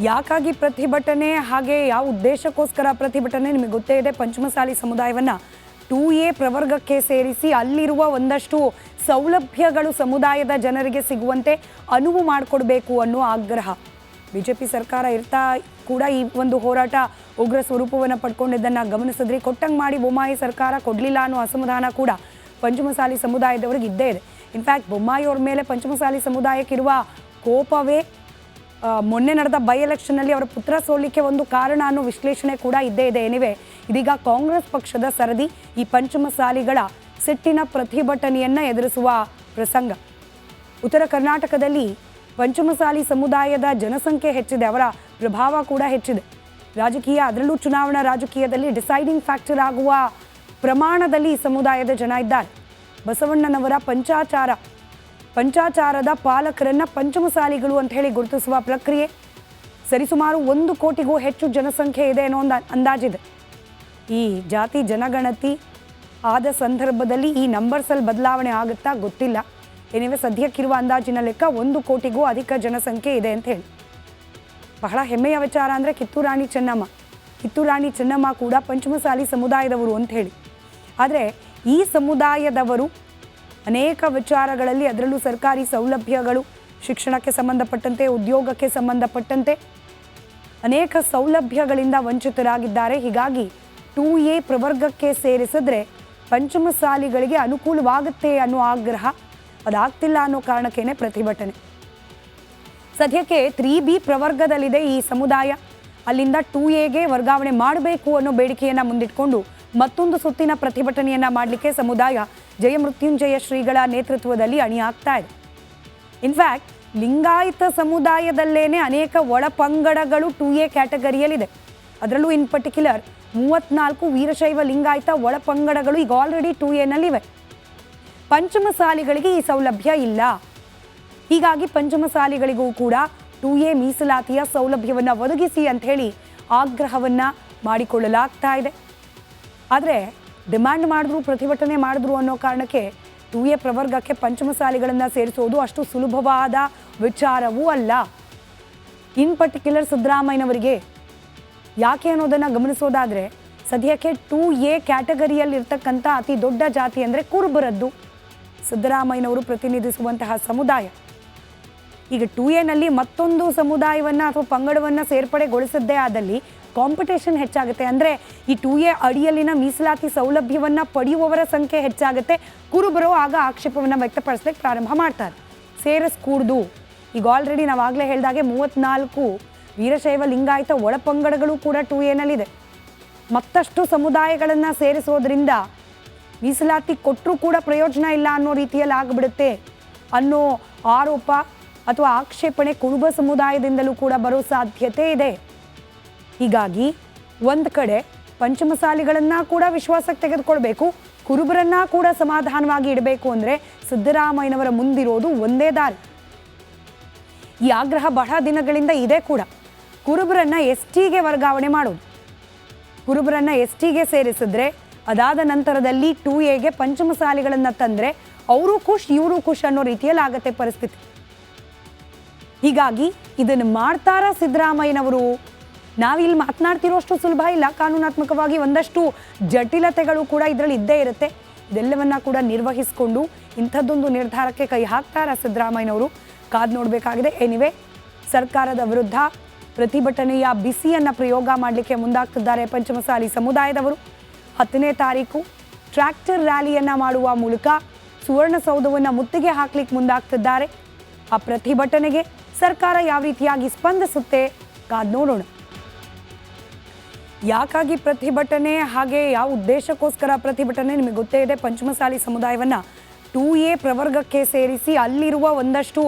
ಯಾಕಾಗಿ ಪ್ರತಿಭಟನೆ ಹಾಗೆ ಯಾವ ಉದ್ದೇಶಕ್ಕೋಸ್ಕರ ಪ್ರತಿಭಟನೆ ನಿಮಗೆ ಗೊತ್ತೇ ಇದೆ. ಪಂಚಮಸಾಲಿ ಸಮುದಾಯವನ್ನು 2A ಪ್ರವರ್ಗಕ್ಕೆ ಸೇರಿಸಿ ಅಲ್ಲಿರುವ ಒಂದಷ್ಟು ಸೌಲಭ್ಯಗಳು ಸಮುದಾಯದ ಜನರಿಗೆ ಸಿಗುವಂತೆ ಅನುವು ಮಾಡಿಕೊಡ್ಬೇಕು ಅನ್ನೋ ಆಗ್ರಹ. ಬಿಜೆಪಿ ಸರ್ಕಾರ ಇರ್ತಾ ಕೂಡ ಈ ಒಂದು ಹೋರಾಟ ಉಗ್ರ ಸ್ವರೂಪವನ್ನು ಪಡ್ಕೊಂಡಿದ್ದನ್ನು ಗಮನಿಸಿದ್ರಿ. ಕೊಟ್ಟಂಗೆ ಮಾಡಿ ಬೊಮ್ಮಾಯಿ ಸರ್ಕಾರ ಕೊಡಲಿಲ್ಲ ಅನ್ನೋ ಅಸಮಾಧಾನ ಕೂಡ ಪಂಚಮಸಾಲಿ ಸಮುದಾಯದವ್ರಿಗೆ ಇದ್ದೇ ಇದೆ. ಇನ್ಫ್ಯಾಕ್ಟ್ ಬೊಮ್ಮಾಯಿ ಅವ್ರ ಮೇಲೆ ಪಂಚಮಸಾಲಿ ಸಮುದಾಯಕ್ಕಿರುವ ಕೋಪವೇ ಮೊನ್ನೆ ನಡೆದ ಬೈ ಎಲೆಕ್ಷನ್ನಲ್ಲಿ ಅವರ ಪುತ್ರ ಸೋಲಿಕ್ಕೆ ಒಂದು ಕಾರಣ ಅನ್ನೋ ವಿಶ್ಲೇಷಣೆ ಕೂಡ ಇದ್ದೇ ಇದೆ. ಎನಿವೆ, ಇದೀಗ ಕಾಂಗ್ರೆಸ್ ಪಕ್ಷದ ಸರದಿ ಈ ಪಂಚಮಸಾಲಿಗಳ ಸಿಟ್ಟಿನ ಪ್ರತಿಭಟನೆಯನ್ನು ಎದುರಿಸುವ ಪ್ರಸಂಗ. ಉತ್ತರ ಕರ್ನಾಟಕದಲ್ಲಿ ಪಂಚಮಸಾಲಿ ಸಮುದಾಯದ ಜನಸಂಖ್ಯೆ ಹೆಚ್ಚಿದೆ, ಅವರ ಪ್ರಭಾವ ಕೂಡ ಹೆಚ್ಚಿದೆ. ರಾಜಕೀಯ, ಅದರಲ್ಲೂ ಚುನಾವಣಾ ರಾಜಕೀಯದಲ್ಲಿ ಡಿಸೈಡಿಂಗ್ ಫ್ಯಾಕ್ಟರ್ ಆಗುವ ಪ್ರಮಾಣದಲ್ಲಿ ಈ ಸಮುದಾಯದ ಜನ ಇದ್ದಾರೆ. ಬಸವಣ್ಣನವರ ಪಂಚಾಚಾರದ ಪಾಲಕರನ್ನು ಪಂಚಮಸಾಲಿಗಳು ಅಂತ ಹೇಳಿ ಗುರುತಿಸುವ ಪ್ರಕ್ರಿಯೆ ಸರಿಸುಮಾರು 1 ಕೋಟಿಗೂ ಹೆಚ್ಚು ಜನಸಂಖ್ಯೆ ಇದೆ ಅನ್ನೋ ಒಂದು ಅಂದಾಜಿದೆ. ಈ ಜಾತಿ ಜನಗಣತಿ ಆದ ಸಂದರ್ಭದಲ್ಲಿ ಈ ನಂಬರ್ಸಲ್ಲಿ ಬದಲಾವಣೆ ಆಗುತ್ತಾ ಗೊತ್ತಿಲ್ಲ. ಏನಿವೆ, ಸದ್ಯಕ್ಕಿರುವ ಅಂದಾಜಿನ ಲೆಕ್ಕ 1 ಕೋಟಿಗೂ ಅಧಿಕ ಜನಸಂಖ್ಯೆ ಇದೆ ಅಂತ ಹೇಳಿ. ಬಹಳ ಹೆಮ್ಮೆಯ ವಿಚಾರ ಅಂದರೆ ಕಿತ್ತೂರು ರಾಣಿ ಚೆನ್ನಮ್ಮ ಕೂಡ ಪಂಚಮಸಾಲಿ ಸಮುದಾಯದವರು ಅಂತ ಹೇಳಿ. ಆದರೆ ಈ ಸಮುದಾಯದವರು ಅನೇಕ ವಿಚಾರಗಳಲ್ಲಿ, ಅದರಲ್ಲೂ ಸರ್ಕಾರಿ ಸೌಲಭ್ಯಗಳು, ಶಿಕ್ಷಣಕ್ಕೆ ಸಂಬಂಧಪಟ್ಟಂತೆ, ಉದ್ಯೋಗಕ್ಕೆ ಸಂಬಂಧಪಟ್ಟಂತೆ ಅನೇಕ ಸೌಲಭ್ಯಗಳಿಂದ ವಂಚಿತರಾಗಿದ್ದಾರೆ. ಹೀಗಾಗಿ 2A ಪ್ರವರ್ಗಕ್ಕೆ ಸೇರಿಸಿದ್ರೆ ಪಂಚಮಸಾಲಿಗಳಿಗೆ ಅನುಕೂಲವಾಗುತ್ತೆ ಅನ್ನೋ ಆಗ್ರಹ. ಅದಾಗ್ತಿಲ್ಲ ಅನ್ನೋ ಕಾರಣಕ್ಕೇನೆ ಪ್ರತಿಭಟನೆ. ಸದ್ಯಕ್ಕೆ 3B ಪ್ರವರ್ಗದಲ್ಲಿದೆ ಈ ಸಮುದಾಯ. ಅಲ್ಲಿಂದ 2Aಗೆ ವರ್ಗಾವಣೆ ಮಾಡಬೇಕು ಅನ್ನೋ ಬೇಡಿಕೆಯನ್ನು ಮುಂದಿಟ್ಕೊಂಡು ಮತ್ತೊಂದು ಸುತ್ತಿನ ಪ್ರತಿಭಟನೆಯನ್ನು ಮಾಡಲಿಕ್ಕೆ ಸಮುದಾಯ ಜಯಮೃತ್ಯುಂಜಯ ಶ್ರೀಗಳ ನೇತೃತ್ವದಲ್ಲಿ ಅಣಿಯಾಗ್ತಾ ಇದೆ. ಇನ್ಫ್ಯಾಕ್ಟ್ ಲಿಂಗಾಯತ ಸಮುದಾಯದಲ್ಲೇನೆ ಅನೇಕ ಒಳಪಂಗಡಗಳು 2A ಕ್ಯಾಟಗರಿಯಲ್ಲಿದೆ. ಅದರಲ್ಲೂ ಇನ್ ಪರ್ಟಿಕ್ಯುಲರ್ 34 ವೀರಶೈವ ಲಿಂಗಾಯತ ಒಳಪಂಗಡಗಳು ಈಗ ಆಲ್ರೆಡಿ 2Aನಲ್ಲಿವೆ. ಪಂಚಮಸಾಲಿಗಳಿಗೆ ಈ ಸೌಲಭ್ಯ ಇಲ್ಲ. ಹೀಗಾಗಿ ಪಂಚಮಸಾಲಿಗಳಿಗೂ ಕೂಡ 2A ಮೀಸಲಾತಿಯ ಸೌಲಭ್ಯವನ್ನು ಒದಗಿಸಿ ಅಂತ ಹೇಳಿ ಆಗ್ರಹವನ್ನು ಮಾಡಿಕೊಳ್ಳಲಾಗ್ತಾ ಇದೆ. ಆದರೆ ಡಿಮ್ಯಾಂಡ್ ಮಾಡಿದ್ರು, ಪ್ರತಿಭಟನೆ ಮಾಡಿದ್ರು ಅನ್ನೋ ಕಾರಣಕ್ಕೆ 2A ಪ್ರವರ್ಗಕ್ಕೆ ಪಂಚಮಸಾಲಿಗಳನ್ನು ಸೇರಿಸೋದು ಅಷ್ಟು ಸುಲಭವಾದ ವಿಚಾರವೂ ಅಲ್ಲ. ಇನ್ ಪರ್ಟಿಕ್ಯುಲರ್ ಸಿದ್ದರಾಮಯ್ಯನವರಿಗೆ ಯಾಕೆ ಅನ್ನೋದನ್ನು ಗಮನಿಸೋದಾದರೆ, ಸದ್ಯಕ್ಕೆ 2A ಕ್ಯಾಟಗರಿಯಲ್ಲಿರ್ತಕ್ಕಂಥ ಅತಿ ದೊಡ್ಡ ಜಾತಿ ಅಂದರೆ ಕುರುಬರದ್ದು, ಸಿದ್ದರಾಮಯ್ಯನವರು ಪ್ರತಿನಿಧಿಸುವಂತಹ ಸಮುದಾಯ. ಈಗ 2Aನಲ್ಲಿ ಮತ್ತೊಂದು ಸಮುದಾಯವನ್ನು ಅಥವಾ ಪಂಗಡವನ್ನು ಸೇರ್ಪಡೆಗೊಳಿಸದ್ದೇ ಆದಲ್ಲಿ ಕಾಂಪಿಟೇಷನ್ ಹೆಚ್ಚಾಗುತ್ತೆ. ಅಂದರೆ ಈ 2A ಅಡಿಯಲ್ಲಿನ ಮೀಸಲಾತಿ ಸೌಲಭ್ಯವನ್ನು ಪಡೆಯುವವರ ಸಂಖ್ಯೆ ಹೆಚ್ಚಾಗುತ್ತೆ. ಕುರುಬರು ಆಗ ಆಕ್ಷೇಪವನ್ನು ವ್ಯಕ್ತಪಡಿಸ್ಲಿಕ್ಕೆ ಪ್ರಾರಂಭ ಮಾಡ್ತಾರೆ, ಸೇರಿಸ್ಕೂಡ್ದು. ಈಗ ಆಲ್ರೆಡಿ ನಾವು ಆಗಲೇ ಹೇಳಿದಾಗೆ 34 ವೀರಶೈವ ಲಿಂಗಾಯತ ಒಳಪಂಗಡಗಳು ಕೂಡ 2Aನಲ್ಲಿದೆ. ಮತ್ತಷ್ಟು ಸಮುದಾಯಗಳನ್ನು ಸೇರಿಸೋದ್ರಿಂದ ಮೀಸಲಾತಿ ಕೊಟ್ಟರೂ ಕೂಡ ಪ್ರಯೋಜನ ಇಲ್ಲ ಅನ್ನೋ ರೀತಿಯಲ್ಲಿ ಆಗಿಬಿಡುತ್ತೆ ಅನ್ನೋ ಆರೋಪ ಅಥವಾ ಆಕ್ಷೇಪಣೆ ಕುರುಬ ಸಮುದಾಯದಿಂದಲೂ ಕೂಡ ಬರೋ ಸಾಧ್ಯತೆ ಇದೆ. ಹೀಗಾಗಿ ಒಂದು ಕಡೆ ಪಂಚಮಸಾಲಿಗಳನ್ನು ಕೂಡ ವಿಶ್ವಾಸಕ್ಕೆ ತೆಗೆದುಕೊಳ್ಬೇಕು, ಕುರುಬರನ್ನ ಕೂಡ ಸಮಾಧಾನವಾಗಿ ಇಡಬೇಕು ಅಂದರೆ ಸಿದ್ದರಾಮಯ್ಯನವರ ಮುಂದಿರೋದು ಒಂದೇ ದಾರಿ. ಈ ಆಗ್ರಹ ಬಹಳ ದಿನಗಳಿಂದ ಇದೆ ಕೂಡ. ಕುರುಬರನ್ನ STಗೆ ವರ್ಗಾವಣೆ ಮಾಡೋದು, ಕುರುಬರನ್ನ STಗೆ ಸೇರಿಸಿದ್ರೆ ಅದಾದ ನಂತರದಲ್ಲಿ 2Aಗೆ ಪಂಚಮಸಾಲಿಗಳನ್ನು ತಂದರೆ ಅವರು ಖುಷ್ ಇವರು ಖುಷ್ ಅನ್ನೋ ರೀತಿಯಲ್ಲಿ ಆಗತ್ತೆ ಪರಿಸ್ಥಿತಿ. ಹೀಗಾಗಿ ಇದನ್ನು ಮಾಡ್ತಾರಾ ಸಿದ್ದರಾಮಯ್ಯನವರು? ನಾವಿಲ್ಲಿ ಮಾತನಾಡ್ತಿರೋಷ್ಟು ಸುಲಭ ಇಲ್ಲ. ಕಾನೂನಾತ್ಮಕವಾಗಿ ಒಂದಷ್ಟು ಜಟಿಲತೆಗಳು ಕೂಡ ಇದರಲ್ಲಿ ಇದ್ದೇ ಇರುತ್ತೆ. ಇದೆಲ್ಲವನ್ನ ಕೂಡ ನಿರ್ವಹಿಸಿಕೊಂಡು ಇಂಥದ್ದೊಂದು ನಿರ್ಧಾರಕ್ಕೆ ಕೈ ಹಾಕ್ತಾರಾ ಸಿದ್ದರಾಮಯ್ಯನವರು? ಕಾದು ನೋಡಬೇಕಾಗಿದೆ. ಎನಿವೆ, ಸರ್ಕಾರದ ವಿರುದ್ಧ ಪ್ರತಿಭಟನೆಯ ಬಿಸಿಯನ್ನು ಪ್ರಯೋಗ ಮಾಡಲಿಕ್ಕೆ ಮುಂದಾಗ್ತಿದ್ದಾರೆ ಪಂಚಮಸಾಲಿ ಸಮುದಾಯದವರು. 10ನೇ ತಾರೀಕು ಟ್ರ್ಯಾಕ್ಟರ್ ರ್ಯಾಲಿಯನ್ನು ಮಾಡುವ ಮೂಲಕ ಸುವರ್ಣಸೌಧವನ್ನು ಮುತ್ತಿಗೆ ಹಾಕ್ಲಿಕ್ಕೆ ಮುಂದಾಗ್ತಿದ್ದಾರೆ. ಆ ಪ್ರತಿಭಟನೆಗೆ ಸರ್ಕಾರ ಯಾವ ರೀತಿಯಾಗಿ ಸ್ಪಂದಿಸುತ್ತೆ ಕಾದು ನೋಡೋಣ. ಯಾಕಾಗಿ ಪ್ರತಿಭಟನೆ ಹಾಗೆ ಯಾವ ಉದ್ದೇಶಕ್ಕೋಸ್ಕರ ಪ್ರತಿಭಟನೆ ನಿಮಗೆ ಗೊತ್ತೇ ಇದೆ. ಪಂಚಮಸಾಲಿ ಸಮುದಾಯವನ್ನು 2A ಪ್ರವರ್ಗಕ್ಕೆ ಸೇರಿಸಿ ಅಲ್ಲಿರುವ ಒಂದಷ್ಟು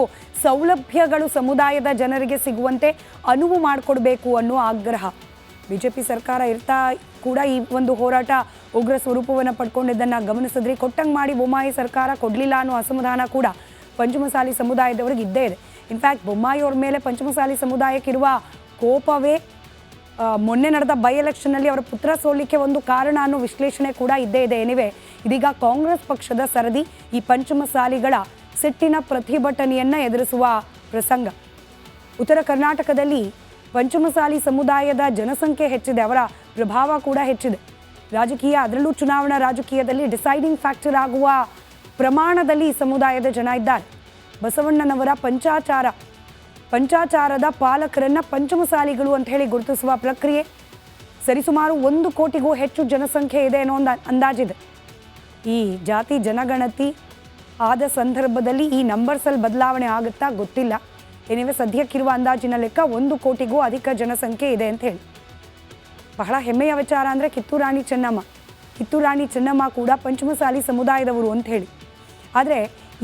ಸೌಲಭ್ಯಗಳು ಸಮುದಾಯದ ಜನರಿಗೆ ಸಿಗುವಂತೆ ಅನುವು ಮಾಡಿಕೊಡ್ಬೇಕು ಅನ್ನೋ ಆಗ್ರಹ. ಬಿಜೆಪಿ ಸರ್ಕಾರ ಇರ್ತಾ ಕೂಡ ಈ ಒಂದು ಹೋರಾಟ ಉಗ್ರ ಸ್ವರೂಪವನ್ನು ಪಡ್ಕೊಂಡಿದ್ದನ್ನು ಗಮನಿಸಿದ್ರಿ. ಕೊಟ್ಟಂಗೆ ಮಾಡಿ ಬೊಮ್ಮಾಯಿ ಸರ್ಕಾರ ಕೊಡಲಿಲ್ಲ ಅನ್ನೋ ಅಸಮಾಧಾನ ಕೂಡ ಪಂಚಮಸಾಲಿ ಸಮುದಾಯದವ್ರಿಗೆ ಇದ್ದೇ ಇದೆ. ಇನ್ಫ್ಯಾಕ್ಟ್ ಬೊಮ್ಮಾಯಿ ಅವ್ರ ಮೇಲೆ ಪಂಚಮಸಾಲಿ ಸಮುದಾಯಕ್ಕಿರುವ ಕೋಪವೇ ಮೊನ್ನೆ ನಡೆದ ಬೈ ಎಲೆಕ್ಷನ್ನಲ್ಲಿ ಅವರ ಪುತ್ರ ಸೋಲಿಕ್ಕೆ ಒಂದು ಕಾರಣ ಅನ್ನೋ ವಿಶ್ಲೇಷಣೆ ಕೂಡ ಇದ್ದೇ ಇದೆ. ಎನಿವೆ, ಇದೀಗ ಕಾಂಗ್ರೆಸ್ ಪಕ್ಷದ ಸರದಿ ಈ ಪಂಚಮಸಾಲಿಗಳ ಸಿಟ್ಟಿನ ಪ್ರತಿಭಟನೆಯನ್ನು ಎದುರಿಸುವ ಪ್ರಸಂಗ. ಉತ್ತರ ಕರ್ನಾಟಕದಲ್ಲಿ ಪಂಚಮಸಾಲಿ ಸಮುದಾಯದ ಜನಸಂಖ್ಯೆ ಹೆಚ್ಚಿದೆ, ಅವರ ಪ್ರಭಾವ ಕೂಡ ಹೆಚ್ಚಿದೆ. ರಾಜಕೀಯ, ಅದರಲ್ಲೂ ಚುನಾವಣಾ ರಾಜಕೀಯದಲ್ಲಿ ಡಿಸೈಡಿಂಗ್ ಫ್ಯಾಕ್ಟರ್ ಆಗುವ ಪ್ರಮಾಣದಲ್ಲಿ ಈ ಸಮುದಾಯದ ಜನ ಇದ್ದಾರೆ. ಬಸವಣ್ಣನವರ ಪಂಚಾಚಾರದ ಪಾಲಕರನ್ನ ಪಂಚಮಸಾಲಿಗಳು ಅಂತ ಹೇಳಿ ಗುರುತಿಸುವ ಪ್ರಕ್ರಿಯೆ. ಸರಿಸುಮಾರು 1 ಕೋಟಿಗೂ ಹೆಚ್ಚು ಜನಸಂಖ್ಯೆ ಇದೆ ಅನ್ನೋ ಒಂದು ಅಂದಾಜಿದೆ. ಈ ಜಾತಿ ಜನಗಣತಿ ಆದ ಸಂದರ್ಭದಲ್ಲಿ ಈ ನಂಬರ್ಸಲ್ಲಿ ಬದಲಾವಣೆ ಆಗುತ್ತಾ ಗೊತ್ತಿಲ್ಲ. ಏನಿವೆ ಸದ್ಯಕ್ಕಿರುವ ಅಂದಾಜಿನ ಲೆಕ್ಕ 1 ಕೋಟಿಗೂ ಅಧಿಕ ಜನಸಂಖ್ಯೆ ಇದೆ ಅಂತ ಹೇಳಿ. ಬಹಳ ಹೆಮ್ಮೆಯ ವಿಚಾರ ಅಂದರೆ ಕಿತ್ತೂರು ರಾಣಿ ಚೆನ್ನಮ್ಮ ಕೂಡ ಪಂಚಮಸಾಲಿ ಸಮುದಾಯದವರು ಅಂತ ಹೇಳಿ. ಆದರೆ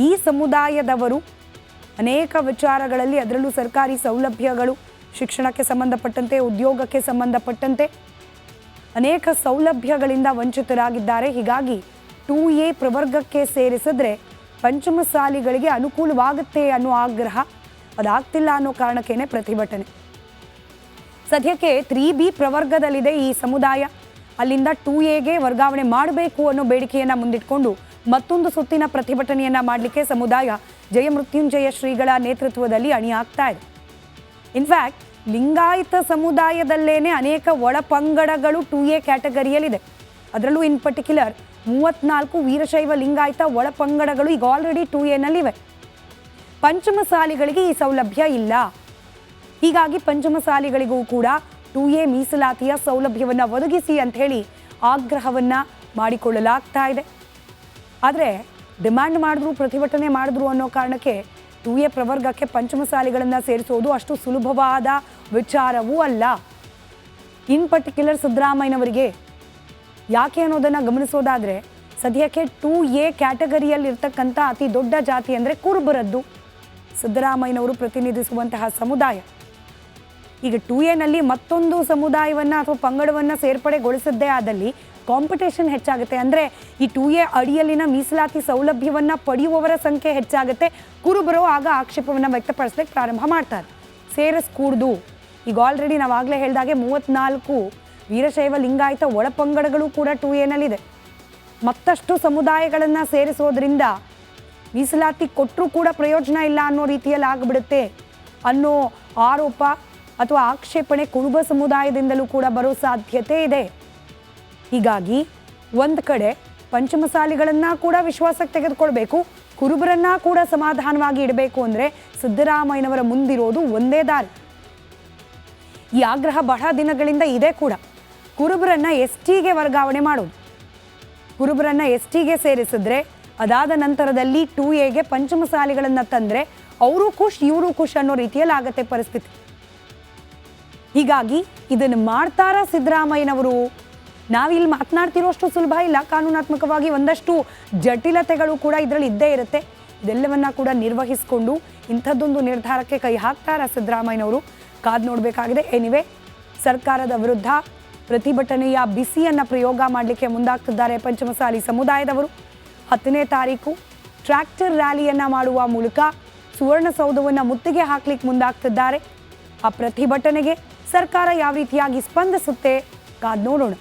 ಈ ಸಮುದಾಯದವರು ಅನೇಕ ವಿಚಾರಗಳಲ್ಲಿ, ಅದರಲ್ಲೂ ಸರ್ಕಾರಿ ಸೌಲಭ್ಯಗಳು, ಶಿಕ್ಷಣಕ್ಕೆ ಸಂಬಂಧಪಟ್ಟಂತೆ, ಉದ್ಯೋಗಕ್ಕೆ ಸಂಬಂಧಪಟ್ಟಂತೆ ಅನೇಕ ಸೌಲಭ್ಯಗಳಿಂದ ವಂಚಿತರಾಗಿದ್ದಾರೆ. ಹೀಗಾಗಿ 2A ಪ್ರವರ್ಗಕ್ಕೆ ಸೇರಿಸಿದ್ರೆ ಪಂಚಮಸಾಲಿಗಳಿಗೆ ಅನುಕೂಲವಾಗುತ್ತೆ ಅನ್ನೋ ಆಗ್ರಹ, ಅದಾಗ್ತಿಲ್ಲ ಅನ್ನೋ ಕಾರಣಕ್ಕೇನೆ ಪ್ರತಿಭಟನೆ. ಸದ್ಯಕ್ಕೆ 3B ಪ್ರವರ್ಗದಲ್ಲಿದೆ ಈ ಸಮುದಾಯ. ಅಲ್ಲಿಂದ 2Aಗೆ ವರ್ಗಾವಣೆ ಮಾಡಬೇಕು ಅನ್ನೋ ಬೇಡಿಕೆಯನ್ನು ಮುಂದಿಟ್ಕೊಂಡು ಮತ್ತೊಂದು ಸುತ್ತಿನ ಪ್ರತಿಭಟನೆಯನ್ನು ಮಾಡಲಿಕ್ಕೆ ಸಮುದಾಯ ಜಯಮೃತ್ಯುಂಜಯ ಶ್ರೀಗಳ ನೇತೃತ್ವದಲ್ಲಿ ಅಣಿಯಾಗ್ತಾ ಇದೆ. ಇನ್ಫ್ಯಾಕ್ಟ್ ಲಿಂಗಾಯತ ಸಮುದಾಯದಲ್ಲೇನೆ ಅನೇಕ ಒಳಪಂಗಡಗಳು 2A ಕ್ಯಾಟಗರಿಯಲ್ಲಿದೆ. ಅದರಲ್ಲೂ ಇನ್ ಪರ್ಟಿಕ್ಯುಲರ್ 34 ವೀರಶೈವ ಲಿಂಗಾಯತ ಒಳಪಂಗಡಗಳು ಈಗ ಆಲ್ರೆಡಿ 2Aನಲ್ಲಿವೆ. ಪಂಚಮಸಾಲಿಗಳಿಗೆ ಈ ಸೌಲಭ್ಯ ಇಲ್ಲ. ಹೀಗಾಗಿ ಪಂಚಮಸಾಲಿಗಳಿಗೂ ಕೂಡ 2A ಮೀಸಲಾತಿಯ ಸೌಲಭ್ಯವನ್ನು ಒದಗಿಸಿ ಅಂತ ಹೇಳಿ ಆಗ್ರಹವನ್ನು ಮಾಡಿಕೊಳ್ಳಲಾಗ್ತಾ ಇದೆ. ಆದರೆ ಡಿಮ್ಯಾಂಡ್ ಮಾಡಿದ್ರು, ಪ್ರತಿಭಟನೆ ಮಾಡಿದ್ರು ಅನ್ನೋ ಕಾರಣಕ್ಕೆ 2A ಪ್ರವರ್ಗಕ್ಕೆ ಪಂಚಮಸಾಲಿಗಳನ್ನು ಸೇರಿಸೋದು ಅಷ್ಟು ಸುಲಭವಾದ ವಿಚಾರವೂ ಅಲ್ಲ. ಇನ್ ಪರ್ಟಿಕ್ಯುಲರ್ ಸಿದ್ದರಾಮಯ್ಯನವರಿಗೆ ಯಾಕೆ ಅನ್ನೋದನ್ನು ಗಮನಿಸೋದಾದರೆ, ಸದ್ಯಕ್ಕೆ 2A ಕ್ಯಾಟಗರಿಯಲ್ಲಿರ್ತಕ್ಕಂಥ ಅತಿ ದೊಡ್ಡ ಜಾತಿ ಅಂದರೆ ಕುರುಬರದ್ದು. ಸಿದ್ದರಾಮಯ್ಯನವರು ಪ್ರತಿನಿಧಿಸುವಂತಹ ಸಮುದಾಯ. ಈಗ 2Aನಲ್ಲಿ ಮತ್ತೊಂದು ಸಮುದಾಯವನ್ನು ಅಥವಾ ಪಂಗಡವನ್ನು ಸೇರ್ಪಡೆಗೊಳಿಸದ್ದೇ ಆದಲ್ಲಿ ಕಾಂಪಿಟೇಷನ್ ಹೆಚ್ಚಾಗುತ್ತೆ. ಅಂದರೆ ಈ 2A ಅಡಿಯಲ್ಲಿನ ಮೀಸಲಾತಿ ಸೌಲಭ್ಯವನ್ನು ಪಡೆಯುವವರ ಸಂಖ್ಯೆ ಹೆಚ್ಚಾಗುತ್ತೆ. ಕುರುಬರು ಆಗ ಆಕ್ಷೇಪವನ್ನು ವ್ಯಕ್ತಪಡಿಸ್ಲಿಕ್ಕೆ ಪ್ರಾರಂಭ ಮಾಡ್ತಾರೆ, ಸೇರಿಸ್ಕೂಡ್ದು. ಈಗ ಆಲ್ರೆಡಿ ನಾವಾಗಲೇ ಹೇಳಿದಾಗೆ 34 ವೀರಶೈವ ಲಿಂಗಾಯತ ಒಳಪಂಗಡಗಳು ಕೂಡ 2Aನಲ್ಲಿದೆ. ಮತ್ತಷ್ಟು ಸಮುದಾಯಗಳನ್ನು ಸೇರಿಸೋದ್ರಿಂದ ಮೀಸಲಾತಿ ಕೊಟ್ಟರೂ ಕೂಡ ಪ್ರಯೋಜನ ಇಲ್ಲ ಅನ್ನೋ ರೀತಿಯಲ್ಲಿ ಆಗಿಬಿಡುತ್ತೆ ಅನ್ನೋ ಆರೋಪ ಅಥವಾ ಆಕ್ಷೇಪಣೆ ಕುರುಬ ಸಮುದಾಯದಿಂದಲೂ ಕೂಡ ಬರೋ ಸಾಧ್ಯತೆ ಇದೆ. ಹೀಗಾಗಿ ಒಂದು ಕಡೆ ಪಂಚಮಸಾಲಿಗಳನ್ನು ಕೂಡ ವಿಶ್ವಾಸಕ್ಕೆ ತೆಗೆದುಕೊಳ್ಬೇಕು, ಕುರುಬರನ್ನ ಕೂಡ ಸಮಾಧಾನವಾಗಿ ಇಡಬೇಕು ಅಂದರೆ ಸಿದ್ದರಾಮಯ್ಯನವರ ಮುಂದಿರೋದು ಒಂದೇ ದಾರಿ. ಈ ಆಗ್ರಹ ಬಹಳ ದಿನಗಳಿಂದ ಇದೆ ಕೂಡ. ಕುರುಬರನ್ನ STಗೆ ವರ್ಗಾವಣೆ ಮಾಡೋದು. ಕುರುಬರನ್ನ STಗೆ ಸೇರಿಸಿದ್ರೆ ಅದಾದ ನಂತರದಲ್ಲಿ 2Aಗೆ ಪಂಚಮಸಾಲಿಗಳನ್ನು ತಂದರೆ ಅವರು ಖುಷ್ ಇವರು ಖುಷ್ ಅನ್ನೋ ರೀತಿಯಲ್ಲಿ ಆಗತ್ತೆ ಪರಿಸ್ಥಿತಿ. ಹೀಗಾಗಿ ಇದನ್ನು ಮಾಡ್ತಾರ ಸಿದ್ದರಾಮಯ್ಯನವರು? ನಾವಿಲ್ಲಿ ಮಾತನಾಡ್ತಿರೋಷ್ಟು ಸುಲಭ ಇಲ್ಲ. ಕಾನೂನಾತ್ಮಕವಾಗಿ ಒಂದಷ್ಟು ಜಟಿಲತೆಗಳು ಕೂಡ ಇದರಲ್ಲಿ ಇದ್ದೇ ಇರುತ್ತೆ. ಇದೆಲ್ಲವನ್ನ ಕೂಡ ನಿರ್ವಹಿಸಿಕೊಂಡು ಇಂಥದ್ದೊಂದು ನಿರ್ಧಾರಕ್ಕೆ ಕೈ ಹಾಕ್ತಾರ ಸಿದ್ದರಾಮಯ್ಯನವರು? ಕಾದು ನೋಡಬೇಕಾಗಿದೆ. ಎನಿವೆ, ಸರ್ಕಾರದ ವಿರುದ್ಧ ಪ್ರತಿಭಟನೆಯ ಬಿಸಿಯನ್ನು ಪ್ರಯೋಗ ಮಾಡಲಿಕ್ಕೆ ಮುಂದಾಗ್ತಿದ್ದಾರೆ ಪಂಚಮಸಾಲಿ ಸಮುದಾಯದವರು. 10ನೇ ತಾರೀಕು ಟ್ರ್ಯಾಕ್ಟರ್ ರ್ಯಾಲಿಯನ್ನು ಮಾಡುವ ಮೂಲಕ ಸುವರ್ಣಸೌಧವನ್ನು ಮುತ್ತಿಗೆ ಹಾಕ್ಲಿಕ್ಕೆ ಮುಂದಾಗ್ತಿದ್ದಾರೆ. ಆ ಪ್ರತಿಭಟನೆಗೆ ಸರ್ಕಾರ ಯಾವ ರೀತಿಯಾಗಿ ಸ್ಪಂದಿಸುತ್ತೆ ಕಾದು ನೋಡೋಣ.